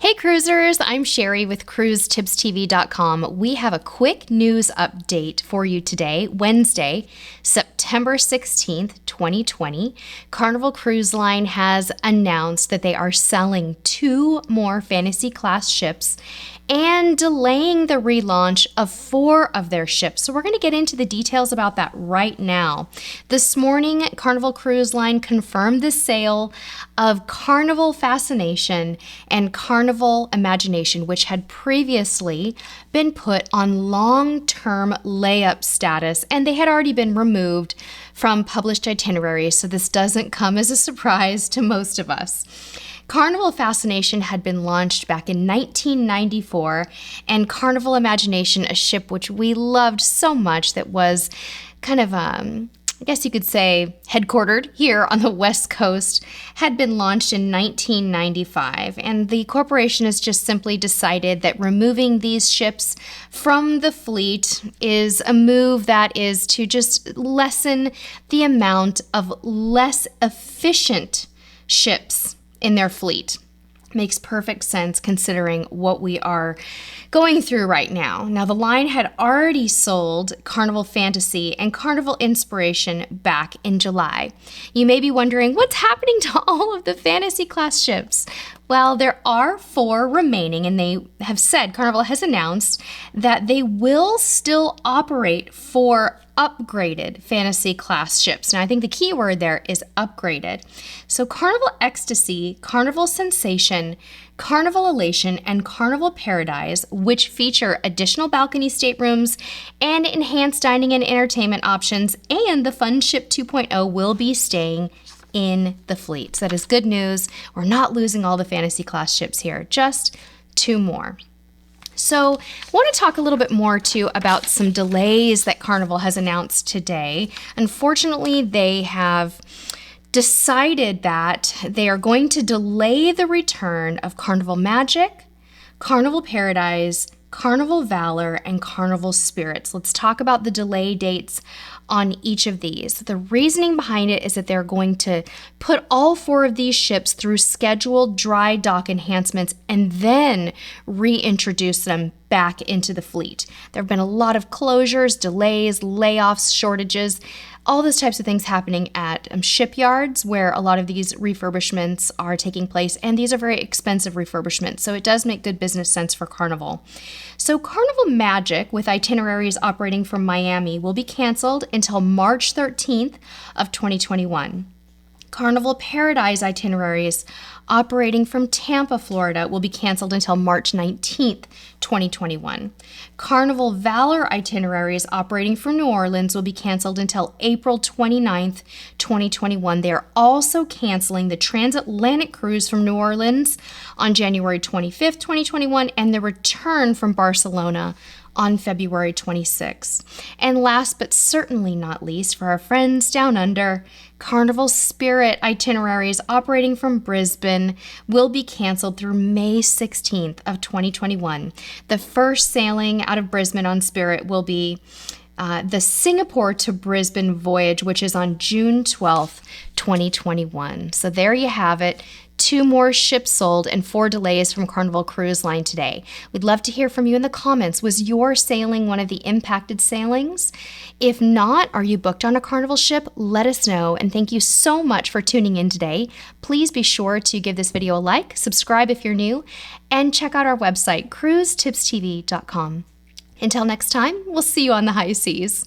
Hey cruisers, I'm Sherry with CruiseTipsTV.com. We have a quick news update for you today, Wednesday, September 16th, 2020. Carnival Cruise Line has announced that they are selling 2 more Fantasy Class ships and delaying the relaunch of 4 of their ships. So we're going to get into the details about that right now. This morning, Carnival Cruise Line confirmed the sale of Carnival Fascination and Carnival Imagination, which had previously been put on long-term layup status, and they had already been removed from published itineraries, so this doesn't come as a surprise to most of us. Carnival Fascination had been launched back in 1994, and Carnival Imagination, a ship which we loved so much that was kind of, I guess you could say, headquartered here on the West Coast, had been launched in 1995. And the corporation has just simply decided that removing these ships from the fleet is a move that is to just lessen the amount of less efficient ships in their fleet. Makes perfect sense considering what we are going through right now. Now, the line had already sold Carnival Fantasy and Carnival Inspiration back in July. You may be wondering, what's happening to all of the Fantasy Class ships? Well, there are 4 remaining, and they have said, Carnival has announced that they will still operate 4 upgraded Fantasy Class ships. Now, I think the key word there is upgraded. So Carnival Ecstasy, Carnival Sensation, Carnival Elation, and Carnival Paradise, which feature additional balcony staterooms and enhanced dining and entertainment options, and the Fun Ship 2.0 will be staying in the fleet. So that is good news. We're not losing all the Fantasy Class ships here, just 2 more. So I want to talk a little bit more too about some delays that Carnival has announced today. Unfortunately, they have decided that they are going to delay the return of Carnival Magic, Carnival Paradise, Carnival Valor, and Carnival Spirits. Let's talk about the delay dates on each of these. The reasoning behind it is that they're going to put all 4 of these ships through scheduled dry dock enhancements and then reintroduce them back into the fleet. There have been a lot of closures, delays, layoffs, shortages, all those types of things happening at shipyards where a lot of these refurbishments are taking place, and these are very expensive refurbishments, so it does make good business sense for Carnival. So Carnival Magic, with itineraries operating from Miami, will be canceled until March 13th of 2021. Carnival Paradise itineraries operating from Tampa, Florida will be canceled until March 19th, 2021. Carnival Valor itineraries operating from New Orleans will be canceled until April 29th, 2021. They are also canceling the transatlantic cruise from New Orleans on January 25th, 2021, and the return from Barcelona on February 26th. And last but certainly not least, for our friends down under, Carnival Spirit itineraries operating from Brisbane will be canceled through May 16th of 2021. The first sailing out of Brisbane on Spirit will be the Singapore to Brisbane voyage, which is on June 12th, 2021. So there you have it. 2 more ships sold and 4 delays from Carnival Cruise Line today. We'd love to hear from you in the comments. Was your sailing one of the impacted sailings? If not, are you booked on a Carnival ship? Let us know. And thank you so much for tuning in today. Please be sure to give this video a like, subscribe if you're new, and check out our website, CruiseTipsTV.com. Until next time, we'll see you on the high seas.